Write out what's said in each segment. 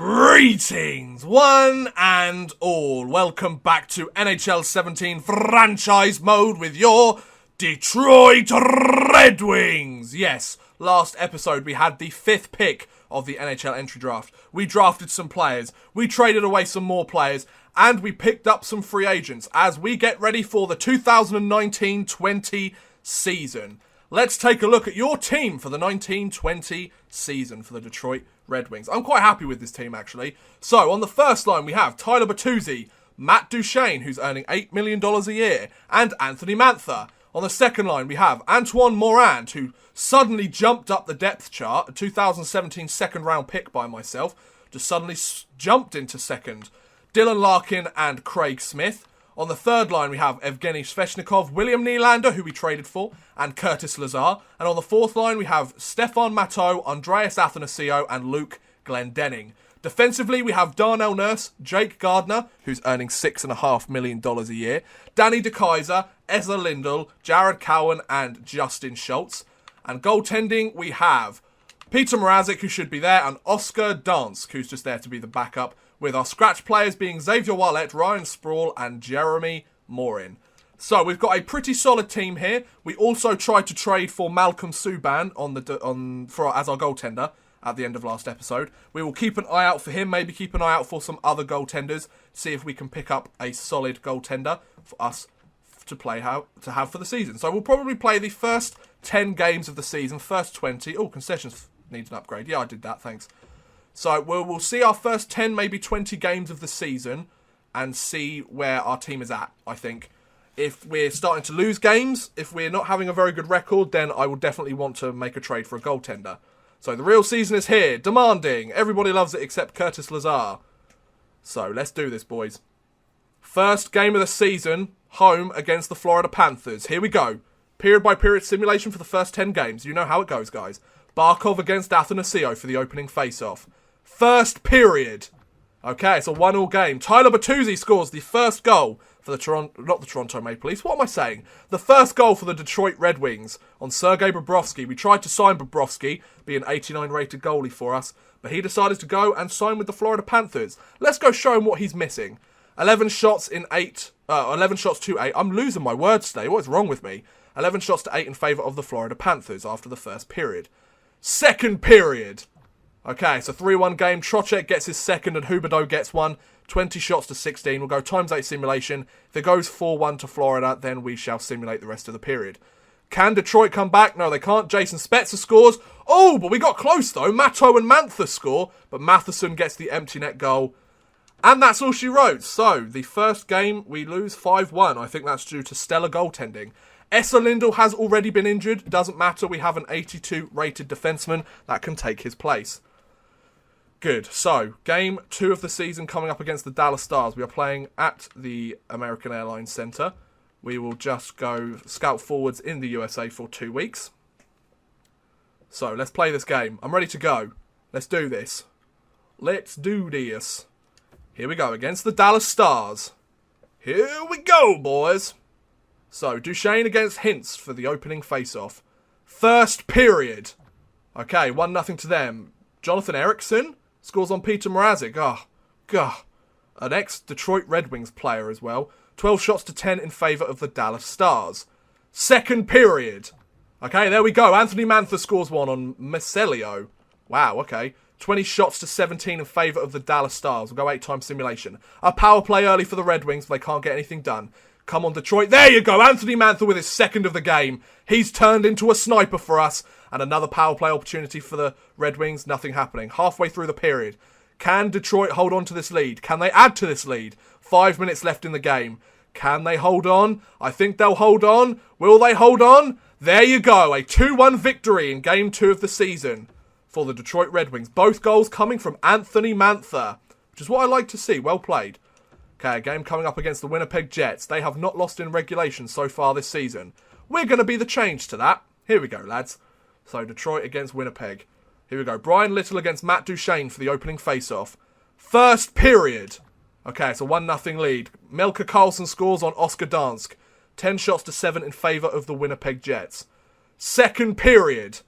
Greetings, one and all. Welcome back to NHL 17 franchise mode with your Detroit Red Wings. Yes, last episode we had the 5th pick of the NHL entry draft. We drafted some players, we traded away some more players, and we picked up some free agents as we get ready for the 2019-20 season. Let's take a look at your team for the 1920 season for the Detroit Red Wings. I'm quite happy with this team, actually. So, on the first line, we have Tyler Bertuzzi, Matt Duchene, who's earning $8 million a year, and Anthony Mantha. On the second line, we have Antoine Morand, who suddenly jumped up the depth chart, a 2017 second-round pick by myself, just suddenly jumped into second. Dylan Larkin and Craig Smith. On the third line, we have Evgeny Svechnikov, William Nylander, who we traded for, and Curtis Lazar. And on the fourth line, we have Stefan Matteau, Andreas Athanasio, and Luke Glendening. Defensively, we have Darnell Nurse, Jake Gardner, who's earning $6.5 million a year, Danny DeKaiser, Ezra Lindell, Jared Cowan, and Justin Schultz. And goaltending, we have Peter Mrazek, who should be there, and Oscar Dansk, who's just there to be the backup, with our scratch players being Xavier Wallet, Ryan Sproul, and Jeremy Morin. So we've got a pretty solid team here. We also tried to trade for Malcolm Subban as our goaltender at the end of last episode. We will keep an eye out for him, maybe keep an eye out for some other goaltenders, see if we can pick up a solid goaltender for us to have for the season. So we'll probably play the first 10 games of the season, first 20. Oh, concessions needs an upgrade. Yeah, I did that, thanks. So we'll see our first 10, maybe 20 games of the season and see where our team is at, I think. If we're starting to lose games, if we're not having a very good record, then I will definitely want to make a trade for a goaltender. So the real season is here, demanding. Everybody loves it except Curtis Lazar. So let's do this, boys. First game of the season, home against the Florida Panthers. Here we go. Period-by-period simulation for the first 10 games. You know how it goes, guys. Barkov against Athanasio for the opening face-off. First period. Okay, it's a 1-1 game. Tyler Bertuzzi scores the first goal for the Toronto Maple Leafs. What am I saying? The first goal for the Detroit Red Wings on Sergei Bobrovsky. We tried to sign Bobrovsky, be an 89 rated goalie for us, but he decided to go and sign with the Florida Panthers. Let's go show him what he's missing. 11 shots to 8. I'm losing my words today. What is wrong with me? 11 shots to 8 in favour of the Florida Panthers after the first period. Second period. Okay, so 3-1 game. Trocheck gets his second and Huberdeau gets one. 20 shots to 16. We'll go times 8 simulation. If it goes 4-1 to Florida, then we shall simulate the rest of the period. Can Detroit come back? No, they can't. Jason Spezza scores. Oh, but we got close, though. Matteau and Mantha score, but Matheson gets the empty net goal. And that's all she wrote. So, the first game, we lose 5-1. I think that's due to stellar goaltending. Esa Lindell has already been injured. Doesn't matter. We have an 82 rated defenseman that can take his place. Good. So, game 2 of the season coming up against the Dallas Stars. We are playing at the American Airlines Center. We will just go scout forwards in the USA for 2 weeks. So, let's play this game. I'm ready to go. Let's do this. Let's do this. Here we go against the Dallas Stars. Here we go, boys. So, Duchene against Hintz for the opening face-off. First period. Okay, 1-0 to them. Jonathan Eriksson scores on Peter Mrazek. Oh, God. An ex-Detroit Red Wings player as well. 12 shots to 10 in favour of the Dallas Stars. Second period. Okay, there we go. Anthony Mantha scores one on Meselio. Wow, okay. 20 shots to 17 in favour of the Dallas Stars. We'll go 8-time simulation. A power play early for the Red Wings, but they can't get anything done. Come on, Detroit. There you go. Anthony Mantha with his second of the game. He's turned into a sniper for us. And another power play opportunity for the Red Wings. Nothing happening. Halfway through the period. Can Detroit hold on to this lead? Can they add to this lead? 5 minutes left in the game. Can they hold on? I think they'll hold on. Will they hold on? There you go. A 2-1 victory in game 2 of the season for the Detroit Red Wings. Both goals coming from Anthony Mantha, which is what I like to see. Well played. Okay, a game coming up against the Winnipeg Jets. They have not lost in regulation so far this season. We're going to be the change to that. Here we go, lads. So, Detroit against Winnipeg. Here we go. Brian Little against Matt Duchene for the opening face-off. First period. Okay, it's a 1-0 lead. Melker Karlsson scores on Oscar Dansk. 10 shots to 7 in favour of the Winnipeg Jets. Second period.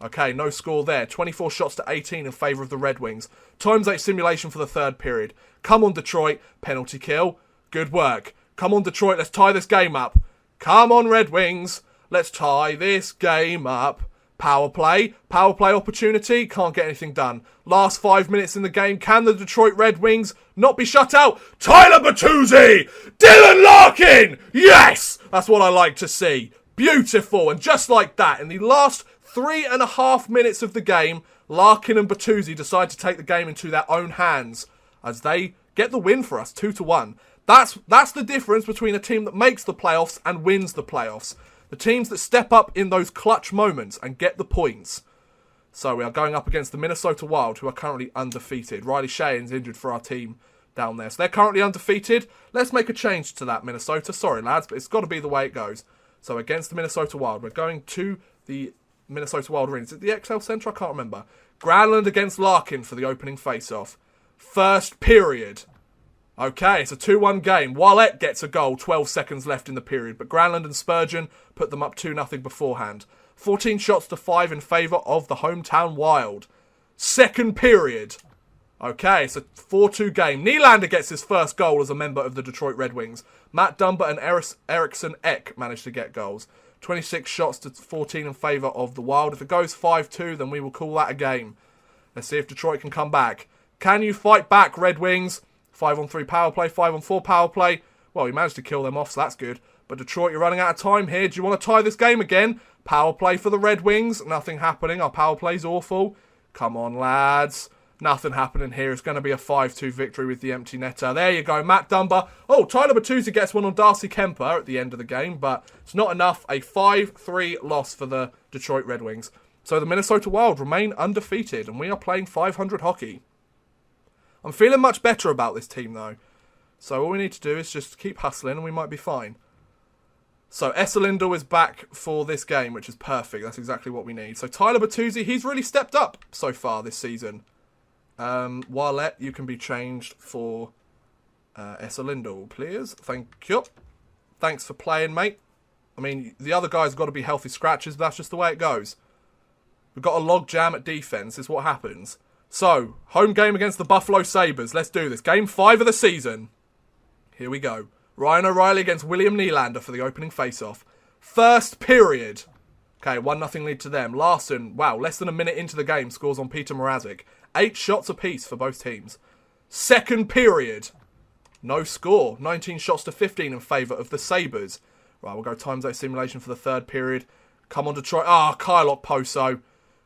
Okay, no score there. 24 shots to 18 in favour of the Red Wings. Times 8 simulation for the third period. Come on, Detroit. Penalty kill. Good work. Come on, Detroit. Let's tie this game up. Come on, Red Wings. Let's tie this game up. Power play. Power play opportunity. Can't get anything done. Last 5 minutes in the game. Can the Detroit Red Wings not be shut out? Tyler Bertuzzi! Dylan Larkin! Yes! That's what I like to see. Beautiful. And just like that, in the last 3.5 minutes of the game, Larkin and Bertuzzi decide to take the game into their own hands as they get the win for us, 2-1. That's the difference between a team that makes the playoffs and wins the playoffs. The teams that step up in those clutch moments and get the points. So we are going up against the Minnesota Wild, who are currently undefeated. Riley Sheahan's injured for our team down there. So they're currently undefeated. Let's make a change to that, Minnesota. Sorry, lads, but it's got to be the way it goes. So against the Minnesota Wild, we're going to the Minnesota Wild Arena. Is it the XL Centre? I can't remember. Granlund against Larkin for the opening face-off. First period. Okay, it's a 2-1 game. Wallet gets a goal, 12 seconds left in the period, but Granlund and Spurgeon put them up 2-0 beforehand. 14 shots to 5 in favour of the hometown Wild. Second period. Okay, it's a 4-2 game. Nylander gets his first goal as a member of the Detroit Red Wings. Matt Dumba and Eriksson Ek managed to get goals. 26 shots to 14 in favour of the Wild. If it goes 5-2, then we will call that a game. Let's see if Detroit can come back. Can you fight back, Red Wings? 5-on-3 power play, 5-on-4 power play. Well, we managed to kill them off, so that's good. But Detroit, you're running out of time here. Do you want to tie this game again? Power play for the Red Wings. Nothing happening. Our power play's awful. Come on, lads. Nothing happening here. It's going to be a 5-2 victory with the empty netter. There you go, Matt Dumba. Oh, Tyler Bertuzzi gets one on Darcy Kemper at the end of the game, but it's not enough. A 5-3 loss for the Detroit Red Wings. So the Minnesota Wild remain undefeated, and we are playing 500 hockey. I'm feeling much better about this team, though. So all we need to do is just keep hustling, and we might be fine. So Esselindel is back for this game, which is perfect. That's exactly what we need. So Tyler Bertuzzi, he's really stepped up so far this season. Wallet, you can be changed for Esselindel, please. Thank you. Thanks for playing, mate. I mean, the other guy's got to be healthy scratches, but that's just the way it goes. We've got a log jam at defense, is what happens. So, home game against the Buffalo Sabres. Let's do this. Game 5 of the season. Here we go. Ryan O'Reilly against William Nylander for the opening face-off. First period. Okay, 1-0 lead to them. Larson, wow, less than a minute into the game, scores on Peter Mrazek. 8 shots apiece for both teams. Second period. No score. 19 shots to 15 in favour of the Sabres. Right, we'll go times 8 simulation for the third period. Come on, Detroit. Kyle Okposo.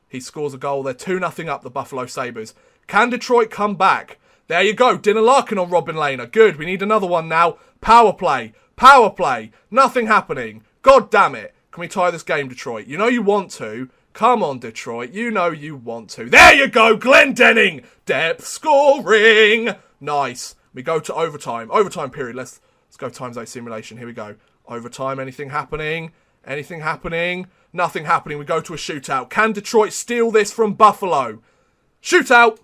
He scores a goal. They're 2-0 up, the Buffalo Sabres. Can Detroit come back? There you go. Dylan Larkin on Robin Lehner. Good. We need another one now. Power play. Power play. Nothing happening. God damn it. Can we tie this game, Detroit? You know you want to. Come on, Detroit. You know you want to. There you go. Glendening. Depth scoring. Nice. We go to overtime. Overtime period. Let's go times 8 simulation. Here we go. Overtime. Anything happening? Anything happening? Nothing happening. We go to a shootout. Can Detroit steal this from Buffalo? Shootout!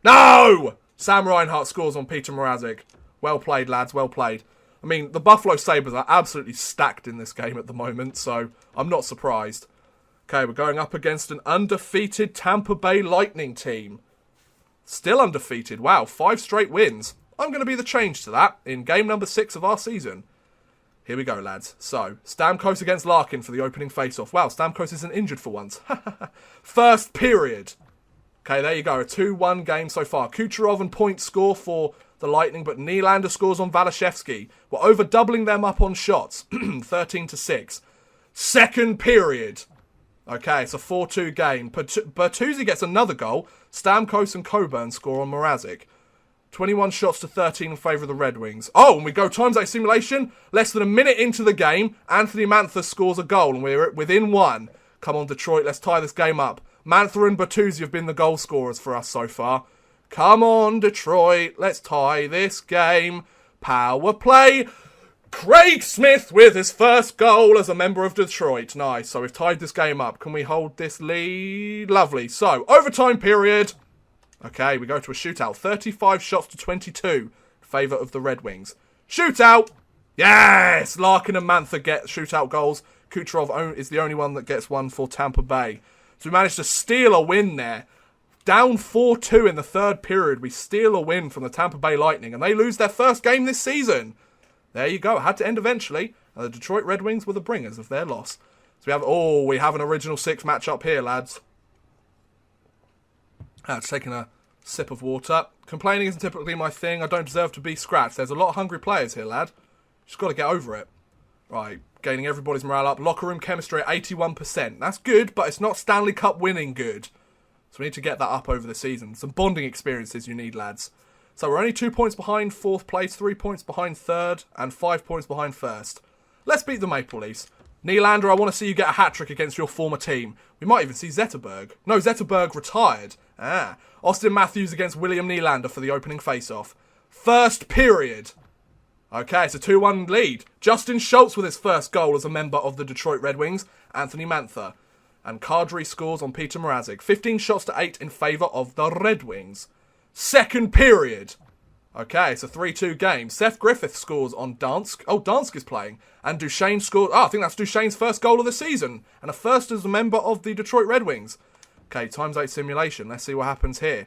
No! Sam Reinhart scores on Peter Mrazek. Well played, lads. Well played. I mean, the Buffalo Sabres are absolutely stacked in this game at the moment, so I'm not surprised. Okay, we're going up against an undefeated Tampa Bay Lightning team. Still undefeated. Wow, 5 straight wins. I'm going to be the change to that in game number 6 of our season. Here we go, lads. So, Stamkos against Larkin for the opening face-off. Wow, Stamkos isn't injured for once. First period. Okay, there you go. A 2-1 game so far. Kucherov and points score for the Lightning, but Nylander scores on Valashevsky. We're over doubling them up on shots. 13-6. Second period. Okay, it's a 4-2 game. Bertuzzi gets another goal. Stamkos and Coburn score on Mrazek. 21 shots to 13 in favour of the Red Wings. Oh, and we go times 8 simulation. Less than a minute into the game, Anthony Mantha scores a goal, and we're within 1. Come on, Detroit, let's tie this game up. Mantha and Bertuzzi have been the goal scorers for us so far. Come on, Detroit, let's tie this game. Power play. Craig Smith with his first goal as a member of Detroit. Nice, so we've tied this game up. Can we hold this lead? Lovely. So, overtime period. Okay, we go to a shootout. 35 shots to 22 in favour of the Red Wings. Shootout! Yes! Larkin and Mantha get shootout goals. Kucherov is the only one that gets one for Tampa Bay. So we managed to steal a win there. Down 4-2 in the third period, we steal a win from the Tampa Bay Lightning, and they lose their first game this season. There you go. It had to end eventually, and the Detroit Red Wings were the bringers of their loss. So we have an original six match-up here, lads. Just taking a sip of water. Complaining isn't typically my thing. I don't deserve to be scratched. There's a lot of hungry players here, lad. Just got to get over it. Right, gaining everybody's morale up. Locker room chemistry at 81%. That's good, but it's not Stanley Cup winning good. So we need to get that up over the season. Some bonding experiences you need, lads. So we're only 2 points behind fourth place, 3 points behind third, and 5 points behind first. Let's beat the Maple Leafs. Nylander, I want to see you get a hat-trick against your former team. We might even see Zetterberg. No, Zetterberg retired. Austin Matthews against William Nylander for the opening face-off. First period. Okay, it's a 2-1 lead. Justin Schultz with his first goal as a member of the Detroit Red Wings. Anthony Mantha. And Kadri scores on Peter Mrazek. 15 shots to 8 in favour of the Red Wings. Second period. Okay, it's a 3-2 game. Seth Griffith scores on Dansk. Oh, Dansk is playing. And Duchesne scores. I think that's Duchesne's first goal of the season. And a first as a member of the Detroit Red Wings. Okay, times 8 simulation. Let's see what happens here.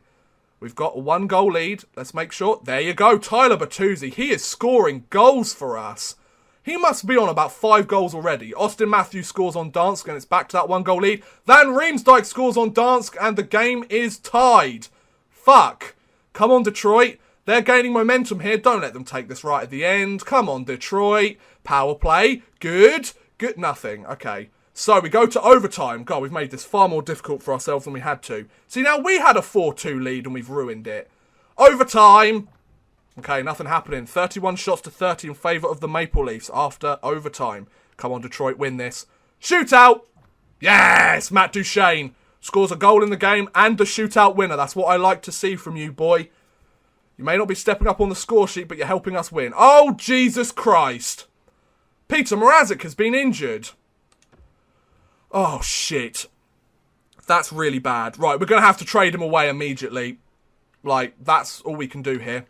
We've got a 1-goal lead. Let's make sure. There you go. Tyler Bertuzzi. He is scoring goals for us. He must be on about 5 goals already. Austin Matthews scores on Dansk, and it's back to that 1-goal lead. Van Riemsdyk scores on Dansk, and the game is tied. Fuck. Come on, Detroit. They're gaining momentum here. Don't let them take this right at the end. Come on, Detroit. Power play. Good. Good. Nothing. Okay. So we go to overtime. God, we've made this far more difficult for ourselves than we had to. See, now we had a 4-2 lead and we've ruined it. Overtime. Okay, nothing happening. 31 shots to 30 in favour of the Maple Leafs after overtime. Come on, Detroit, win this. Shootout! Yes! Matt Duchesne scores a goal in the game and the shootout winner. That's what I like to see from you, boy. You may not be stepping up on the score sheet, but you're helping us win. Oh, Jesus Christ. Peter Mrazek has been injured. Oh, shit. That's really bad. Right, we're going to have to trade him away immediately. Like, that's all we can do here.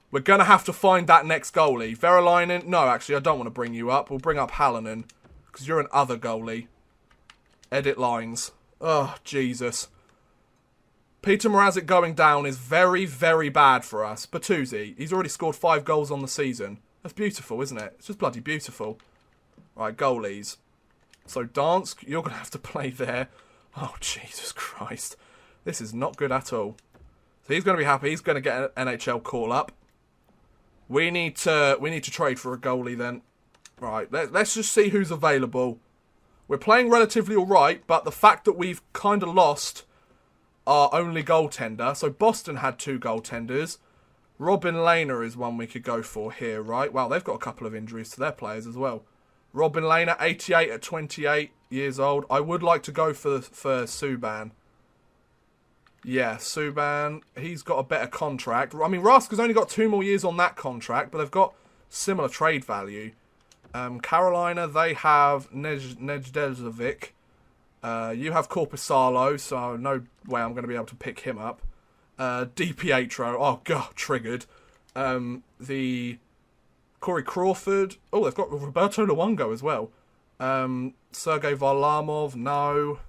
We're going to have to find that next goalie. Verolainen. No, actually, I don't want to bring you up. We'll bring up Hallinan. Because you're an other goalie. Edit lines. Oh, Jesus. Peter Mrazek going down is very, very bad for us. Bertuzzi. He's already scored 5 goals on the season. That's beautiful, isn't it? It's just bloody beautiful. Right, goalies. So, Dansk, you're going to have to play there. Oh, Jesus Christ. This is not good at all. So he's going to be happy. He's going to get an NHL call-up. We need to trade for a goalie then. Right, let's just see who's available. We're playing relatively alright, but the fact that we've kind of lost our only goaltender. So Boston had 2 goaltenders. Robin Lehner is one we could go for here, right? Wow, they've got a couple of injuries to their players as well. Robin Lehner, 88 at 28 years old. I would like to go for Subban. Yeah, Subban, he's got a better contract. I mean, Rask has only got 2 more years on that contract, but they've got similar trade value. Carolina, they have Nedeljkovic. You have Korpisalo, so no way I'm going to be able to pick him up. DiPietro, oh god, triggered. The Corey Crawford. Oh, they've got Roberto Luongo as well. Sergei Varlamov, no.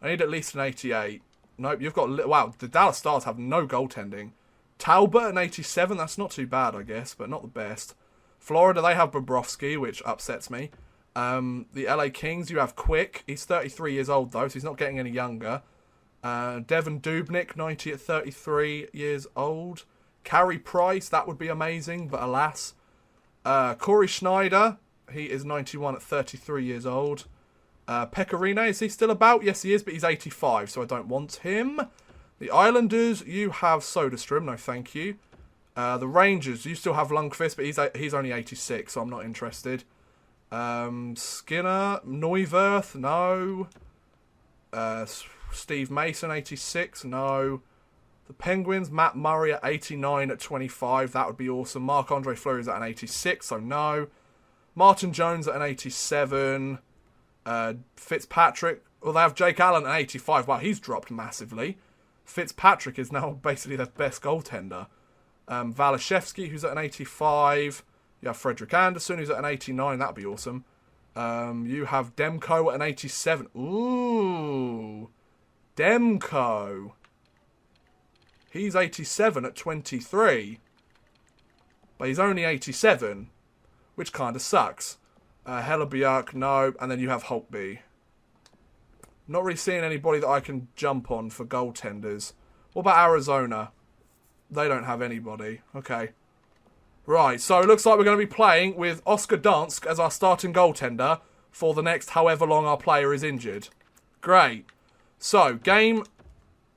I need at least an 88. Nope, you've got... Wow, the Dallas Stars have no goaltending. Talbot, an 87, that's not too bad, I guess, but not the best. Florida, they have Bobrovsky, which upsets me. The LA Kings, you have Quick. He's 33 years old, though, so he's not getting any younger. Devin Dubnyk, 90 at 33 years old. Carey Price, that would be amazing, but alas. Corey Schneider, he is 91 at 33 years old. Pecorine, is he still about? Yes, he is, but he's 85, so I don't want him. The Islanders, you have Soderstrom, no thank you. The Rangers, you still have Lundqvist, but he's only 86, so I'm not interested. Skinner, Neuwirth, no. Steve Mason, 86, no. The Penguins, Matt Murray at 89 at 25, that would be awesome. Marc-Andre Fleury is at an 86, so no. Martin Jones at an 87. Fitzpatrick, well, they have Jake Allen at 85. Wow, he's dropped massively. Fitzpatrick is now basically their best goaltender. Valashevsky, who's at an 85. You have Frederick Anderson, who's at an 89. That'd be awesome. You have Demko at an 87. Ooh. Demko. He's 87 at 23. But he's only 87, which kind of sucks. Hellebuck, no. And then you have Holtby. Not really seeing anybody that I can jump on for goaltenders. What about Arizona? They don't have anybody. Okay. Right, so it looks like we're going to be playing with Oscar Dansk as our starting goaltender for the next however long our player is injured. Great. So, game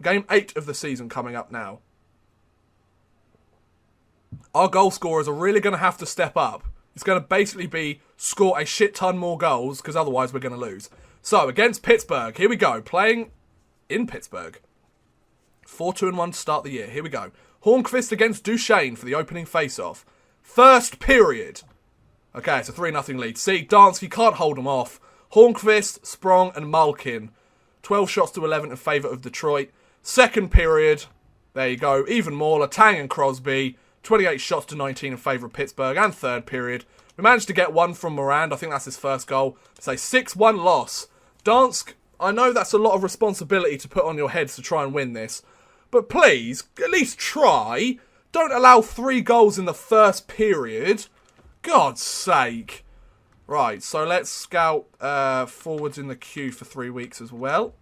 8 of the season coming up now. Our goal scorers are really going to have to step up. It's going to basically be score a shit ton more goals, because otherwise we're going to lose. So, against Pittsburgh, here we go. Playing in Pittsburgh. 4-2-1 to start the year. Here we go. Hornqvist against Duchesne for the opening face-off. First period. Okay, it's a 3-0 lead. See, Dansk, he can't hold them off. Hornqvist, Sprong and Malkin. 12 shots to 11 in favour of Detroit. Second period. There you go. Even more. Letang and Crosby. 28 shots to 19 in favour of Pittsburgh. And third period. We managed to get one from Morand. I think that's his first goal. It's a 6-1 loss. Dansk, I know that's a lot of responsibility to put on your heads to try and win this. But please, at least try. Don't allow 3 goals in the first period. God's sake. Right, so let's scout forwards in the queue for 3 weeks as well.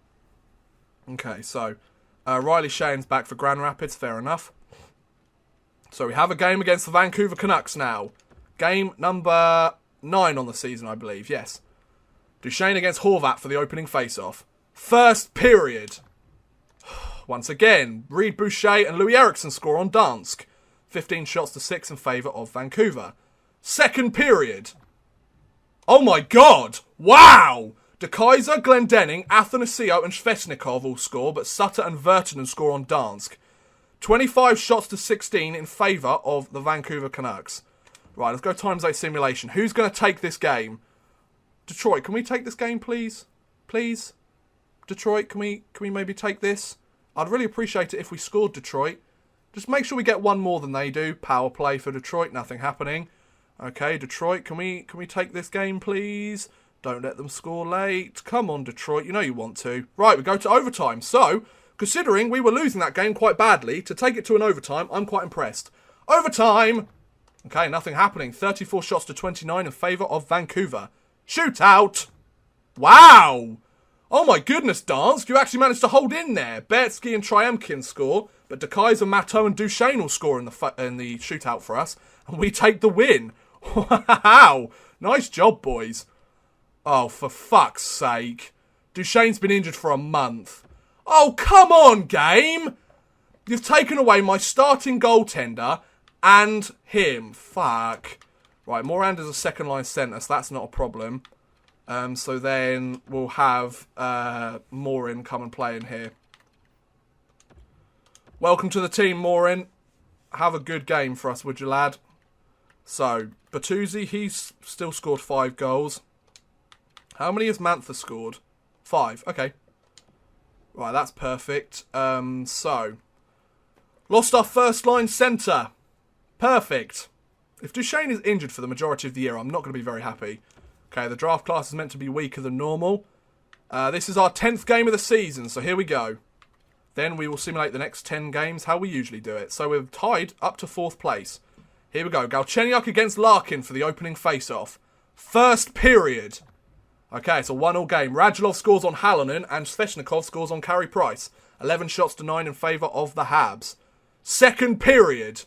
Okay, so Riley Shane's back for Grand Rapids. Fair enough. So we have a game against the Vancouver Canucks now. Game number 9 on the season, I believe. Yes. Duchesne against Horvat for the opening face-off. First period. Once again, Reed Boucher and Louis Eriksson score on Dansk. 15 shots to 6 in favour of Vancouver. Second period. Oh my god! Wow! De Keyser, Glendenning, Athanasio and Svechnikov all score, but Sutter and Virtanen score on Dansk. 25 shots to 16 in favour of the Vancouver Canucks. Right, let's go times 8 simulation. Who's going to take this game? Detroit, can we take this game, please? Please? Detroit, can we maybe take this? I'd really appreciate it if we scored Detroit. Just make sure we get one more than they do. Power play for Detroit, nothing happening. Okay, Detroit, can we take this game, please? Don't let them score late. Come on, Detroit, you know you want to. Right, we go to overtime. So, considering we were losing that game quite badly, to take it to an overtime, I'm quite impressed. Overtime! Okay, nothing happening. 34 shots to 29 in favour of Vancouver. Shootout! Wow! Oh my goodness, Dansk, you actually managed to hold in there. Bertsky and Triumkin score, but De Keyser, Matteau and Duchesne will score in the shootout for us, and we take the win. Wow! Nice job, boys. Oh, for fuck's sake. Duchesne's been injured for a month. Oh, come on, game! You've taken away my starting goaltender and him. Fuck. Right, Morand is a second-line centre, so that's not a problem. So then we'll have Morin come and play in here. Welcome to the team, Morin. Have a good game for us, would you, lad? So, Bertuzzi, he's still scored 5 goals. How many has Mantha scored? 5, okay. Right, that's perfect. So, lost our first-line centre. Perfect. If Duchesne is injured for the majority of the year, I'm not going to be very happy. Okay, the draft class is meant to be weaker than normal. This is our 10th game of the season, so here we go. Then we will simulate the next 10 games, how we usually do it. So we're tied up to 4th place. Here we go. Galchenyuk against Larkin for the opening face-off. First period. Okay, it's a 1-1 game. Radulov scores on Halonen and Svechnikov scores on Carey Price. 11 shots to 9 in favour of the Habs. Second period.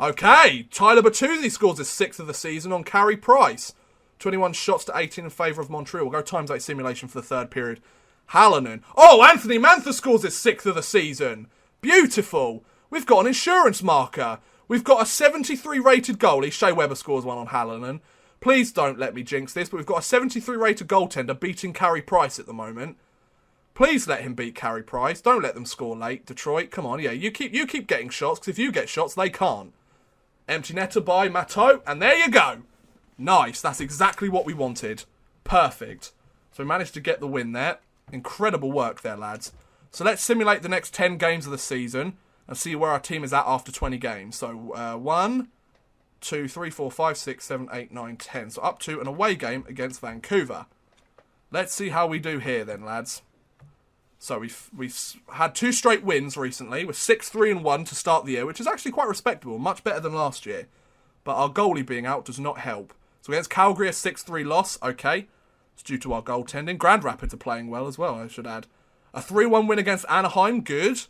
Okay, Tyler Bertuzzi scores his 6th of the season on Carey Price. 21 shots to 18 in favour of Montreal. We'll go times 8 simulation for the third period. Halonen. Oh, Anthony Mantha scores his 6th of the season. Beautiful. We've got an insurance marker. We've got a 73 rated goalie. Shea Weber scores one on Halonen. Please don't let me jinx this, but we've got a 73 rated goaltender beating Carey Price at the moment. Please let him beat Carey Price. Don't let them score late, Detroit. Come on, yeah, you keep getting shots, because if you get shots, they can't. Empty netter by Matteau, and there you go. Nice, that's exactly what we wanted. Perfect. So we managed to get the win there. Incredible work there, lads. So let's simulate the next 10 games of the season and see where our team is at after 20 games. So 1, 2, 3, 4, 5, 6, 7, 8, 9, 10. So up to an away game against Vancouver. Let's see how we do here then, lads. So we've had 2 straight wins recently. We're 6-3-1 to start the year, which is actually quite respectable. Much better than last year. But our goalie being out does not help. So against Calgary, a 6-3 loss. Okay. It's due to our goaltending. Grand Rapids are playing well as well, I should add. A 3-1 win against Anaheim. Good.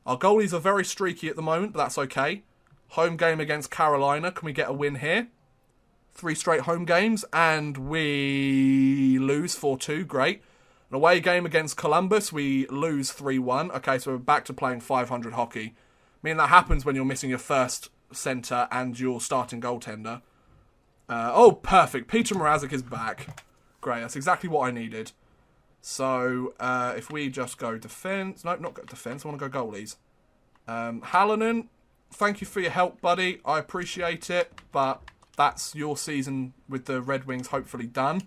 Our goalies are very streaky at the moment, but that's okay. Home game against Carolina. Can we get a win here? 3 straight home games, and we lose 4-2. Great. An away game against Columbus, we lose 3-1. Okay, so we're back to playing 500 hockey. I mean, that happens when you're missing your first centre and your starting goaltender. Oh, perfect. Peter Mrazek is back. Great, that's exactly what I needed. So, if we just go defence... Nope, not go defence. I want to go goalies. Hallinan, thank you for your help, buddy. I appreciate it, but that's your season with the Red Wings hopefully done.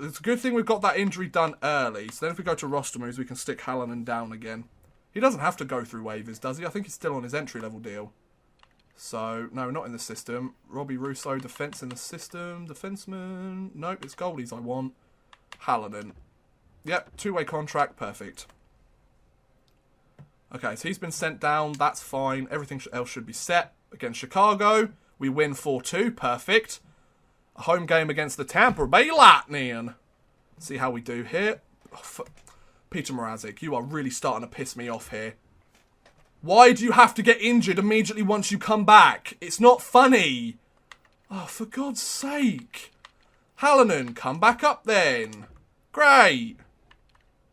It's a good thing we've got that injury done early. So then if we go to roster moves, we can stick Hallinan down again. He doesn't have to go through waivers, does he? I think he's still on his entry-level deal. So, no, not in the system. Robbie Russo, defence in the system. Defenseman. Nope, it's goalies I want. Hallinan. Yep, 2-way contract. Perfect. Okay, so he's been sent down. That's fine. Everything else should be set. Against Chicago, we win 4-2. Perfect. A home game against the Tampa Bay Lightning. See how we do here. Oh, Peter Mrazek, you are really starting to piss me off here. Why do you have to get injured immediately once you come back? It's not funny. Oh, for God's sake. Hallinan, come back up then. Great.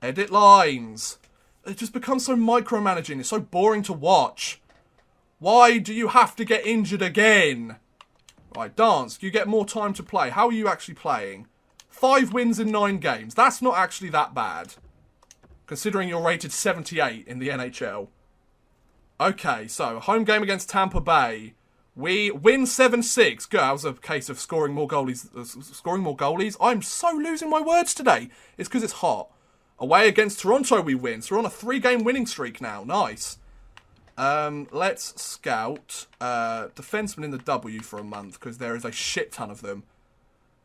Edit lines. It just becomes so micromanaging. It's so boring to watch. Why do you have to get injured again? Right, Dansk, you get more time to play. How are you actually playing? 5 wins in 9 games. That's not actually that bad. Considering you're rated 78 in the NHL. Okay, so home game against Tampa Bay. We win 7-6. Good, that was a case of scoring more goalies. I'm so losing my words today. It's because it's hot. Away against Toronto we win. So we're on a 3-game winning streak now. Nice. Let's scout defensemen in the W for a month because there is a shit ton of them.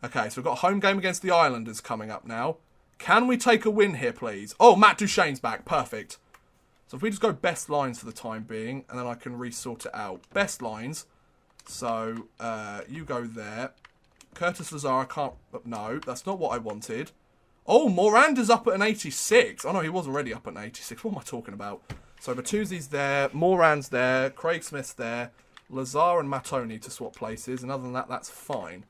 Okay, so we've got a home game against the Islanders coming up now. Can we take a win here, please? Oh, Matt Duchene's back. Perfect. So if we just go best lines for the time being, and then I can resort it out. Best lines. So, you go there. Curtis Lazar, I can't... No, that's not what I wanted. Oh, Moranda's up at an 86. Oh, no, he was already up at an 86. What am I talking about? So, Bertuzzi's there. Moran's there. Craig Smith's there. Lazar and Matoni to swap places. And other than that, that's fine.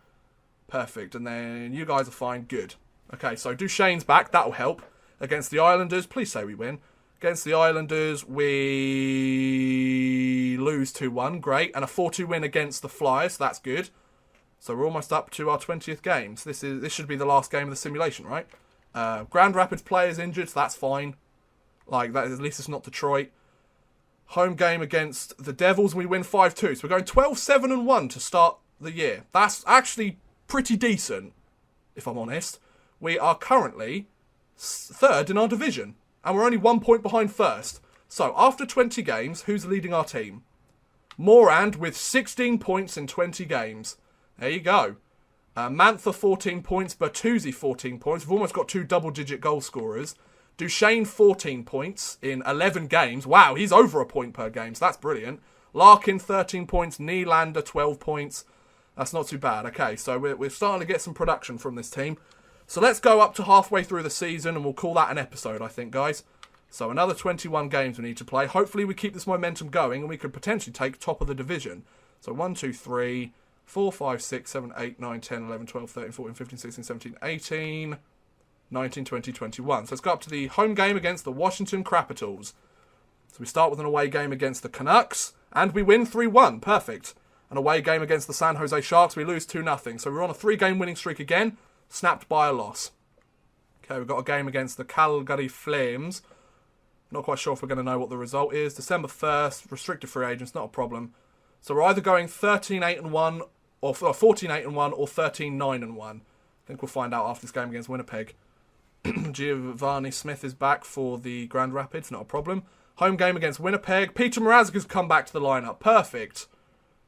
Perfect. And then you guys are fine. Good. Okay, so Duchene's back. That'll help. Against the Islanders. Please say we win. Against the Islanders, we lose 2-1. Great. And a 4-2 win against the Flyers. So that's good. So we're almost up to our 20th game. So this should be the last game of the simulation, right? Grand Rapids players injured, so that's fine. Like, that, at least it's not Detroit. Home game against the Devils, and we win 5-2. So we're going 12-7-1 to start the year. That's actually pretty decent, if I'm honest. We are currently 3rd in our division. And we're only 1 point behind first. So, after 20 games, who's leading our team? Morand with 16 points in 20 games. There you go. Mantha 14 points. Bertuzzi 14 points. We've almost got 2 double-digit goal scorers. Duchene 14 points in 11 games. Wow, he's over a point per game, so that's brilliant. Larkin 13 points. Nylander 12 points. That's not too bad. Okay, so we're starting to get some production from this team. So let's go up to halfway through the season and we'll call that an episode, I think, guys. So another 21 games we need to play. Hopefully we keep this momentum going and we could potentially take top of the division. So 1, 2, 3, 4, 5, 6, 7, 8, 9, 10, 11, 12, 13, 14, 15, 16, 17, 18, 19, 20, 21. So let's go up to the home game against the Washington Capitals. So we start with an away game against the Canucks and we win 3-1. Perfect. An away game against the San Jose Sharks. We lose 2-0. So we're on a 3-game winning streak again. Snapped by a loss. Okay, we've got a game against the Calgary Flames. Not quite sure if we're going to know what the result is. December 1st, restricted free agents, not a problem. So we're either going 13-8-1 or 14-8-1 or 13-9-1. I think we'll find out after this game against Winnipeg. Giovanni Smith is back for the Grand Rapids, not a problem. Home game against Winnipeg. Peter Mrazek has come back to the lineup. Perfect.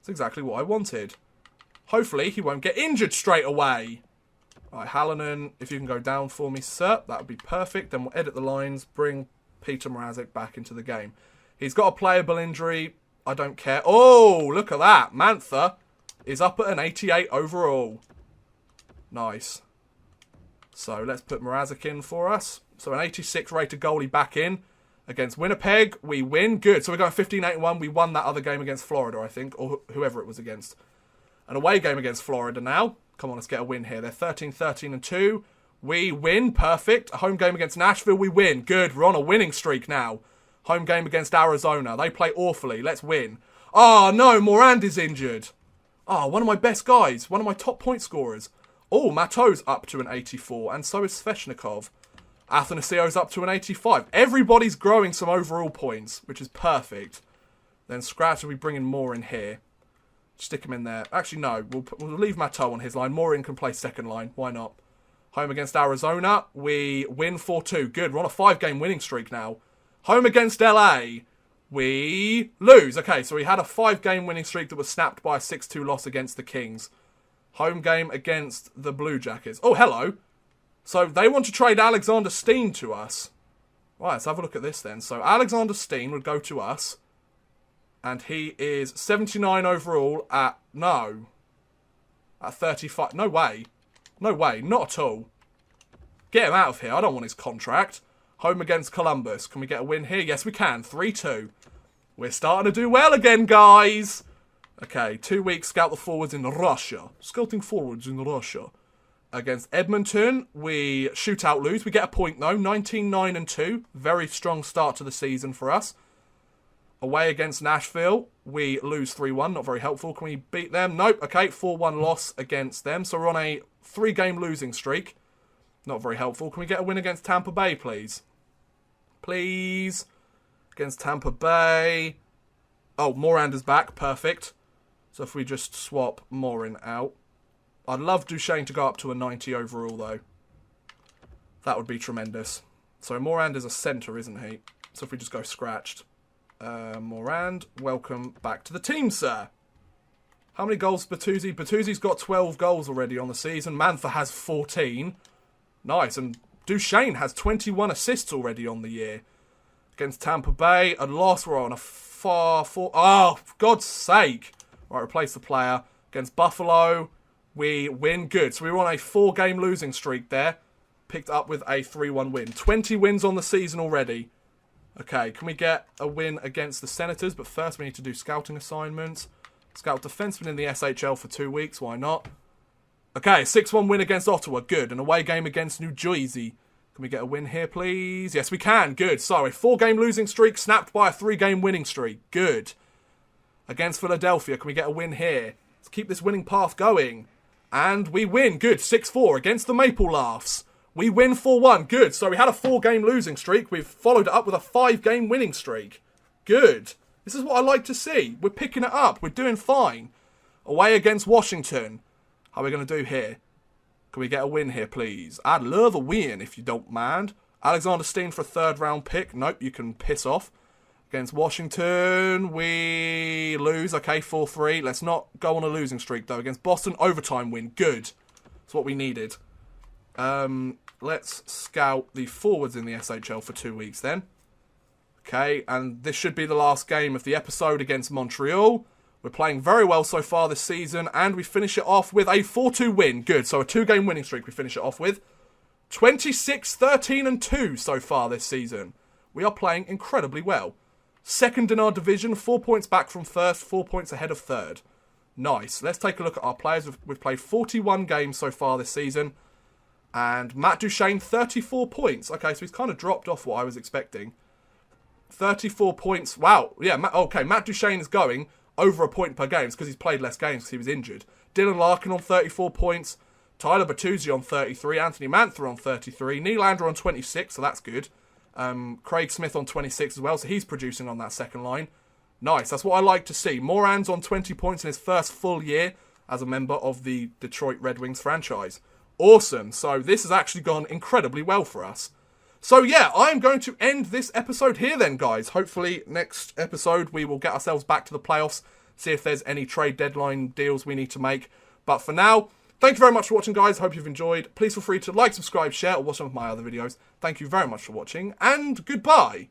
That's exactly what I wanted. Hopefully, he won't get injured straight away. Right, Hallinan, if you can go down for me, sir, that would be perfect. Then we'll edit the lines, bring Peter Mrazek back into the game. He's got a playable injury. I don't care. Oh, look at that. Mantha is up at an 88 overall. Nice. So let's put Mrazek in for us. So an 86 rated goalie back in. Against Winnipeg, we win. Good. So we're going 15-8-1. We won that other game against Florida, I think, or whoever it was against. An away game against Florida now. Come on, let's get a win here. They're 13-13-2. We win. Perfect. A home game against Nashville, we win. Good. We're on a winning streak now. Home game against Arizona. They play awfully. Let's win. Oh, no. Morand is injured. Oh, one of my best guys. One of my top point scorers. Oh, Matteau's up to an 84, and so is Sveshnikov. Athanasio's up to an 85. Everybody's growing some overall points, which is perfect. Then Scratch, we bring in Moore in here. Stick him in there. Actually, no. We'll leave Matteau on his line. Moore can play second line. Why not? Home against Arizona. We win 4-2. Good. We're on a 5-game winning streak now. Home against LA. We lose. Okay, so we had a 5-game winning streak that was snapped by a 6-2 loss against the Kings. Home game against the Blue Jackets. Oh, hello. So they want to trade Alexander Steen to us. Right, let's have a look at this then. So Alexander Steen would go to us. And he is 79 overall at 35. No way. No way. Not at all. Get him out of here. I don't want his contract. Home against Columbus. Can we get a win here? Yes, we can. 3-2. We're starting to do well again, guys. Okay, 2 weeks. Scout the forwards in Russia. Scouting forwards in Russia. Against Edmonton, we shoot out lose. We get a point though. 19-9-2. Very strong start to the season for us. Away against Nashville, we lose 3-1. Not very helpful. Can we beat them? Nope. Okay, 4-1 loss against them. So we're on a 3-game losing streak. Not very helpful. Can we get a win against Tampa Bay, please? Please. Against Tampa Bay. Oh, Morand is back. Perfect. So if we just swap Morin out. I'd love Duchesne to go up to a 90 overall, though. That would be tremendous. So Morand is a centre, isn't he? So if we just go scratched. Morand, welcome back to the team, sir. How many goals Bertuzzi? Bertuzzi's got 12 goals already on the season. Mantha has 14. Nice. And Duchesne has 21 assists already on the year. Against Tampa Bay, a loss. We're on a far... Oh, for God's sake. Right, replace the player. Against Buffalo... We win. Good. So we were on a 4-game losing streak there. Picked up with a 3-1 win. 20 wins on the season already. Okay, can we get a win against the Senators? But first we need to do scouting assignments. Scout defenseman in the SHL for 2 weeks. Why not? Okay, 6-1 win against Ottawa. Good. An away game against New Jersey. Can we get a win here, please? Yes, we can. Good. So a 4-game losing streak snapped by a 3-game winning streak. Good. Against Philadelphia. Can we get a win here? Let's keep this winning path going. And we win. Good. 6-4 against the Maple Laughs. We win 4-1. Good. So we had a 4-game losing streak. We've followed it up with a 5-game winning streak. Good. This is what I like to see. We're picking it up. We're doing fine. Away against Washington. How are we going to do here? Can we get a win here, please? I'd love a win, if you don't mind. Alexander Steen for a 3rd-round pick. Nope, you can piss off. Against Washington, we lose. Okay, 4-3. Let's not go on a losing streak, though. Against Boston, overtime win. Good. That's what we needed. Let's scout the forwards in the SHL for 2 weeks, then. Okay, and this should be the last game of the episode against Montreal. We're playing very well so far this season, and we finish it off with a 4-2 win. Good, so a 2-game winning streak we finish it off with. 26-13-2 so far this season. We are playing incredibly well. 2nd in our division, 4 points back from 1st, 4 points ahead of 3rd. Nice. Let's take a look at our players. We've played 41 games so far this season. And Matt Duchesne, 34 points. Okay, so he's kind of dropped off what I was expecting. 34 points. Wow. Yeah, okay, Matt Duchesne is going over a point per game because he's played less games because he was injured. Dylan Larkin on 34 points. Tyler Bertuzzi on 33. Anthony Mantha on 33. Nylander on 26, so that's good. Craig Smith on 26 as well, so he's producing on that second line. Nice, that's what I like to see. Moran's on 20 points in his first full year as a member of the Detroit Red Wings franchise. Awesome, so this has actually gone incredibly well for us. So yeah, I'm going to end this episode here then, guys. Hopefully next episode we will get ourselves back to the playoffs, see if there's any trade deadline deals we need to make. But for now, thank you very much for watching, guys. Hope you've enjoyed. Please feel free to like, subscribe, share, or watch some of my other videos. Thank you very much for watching, and goodbye.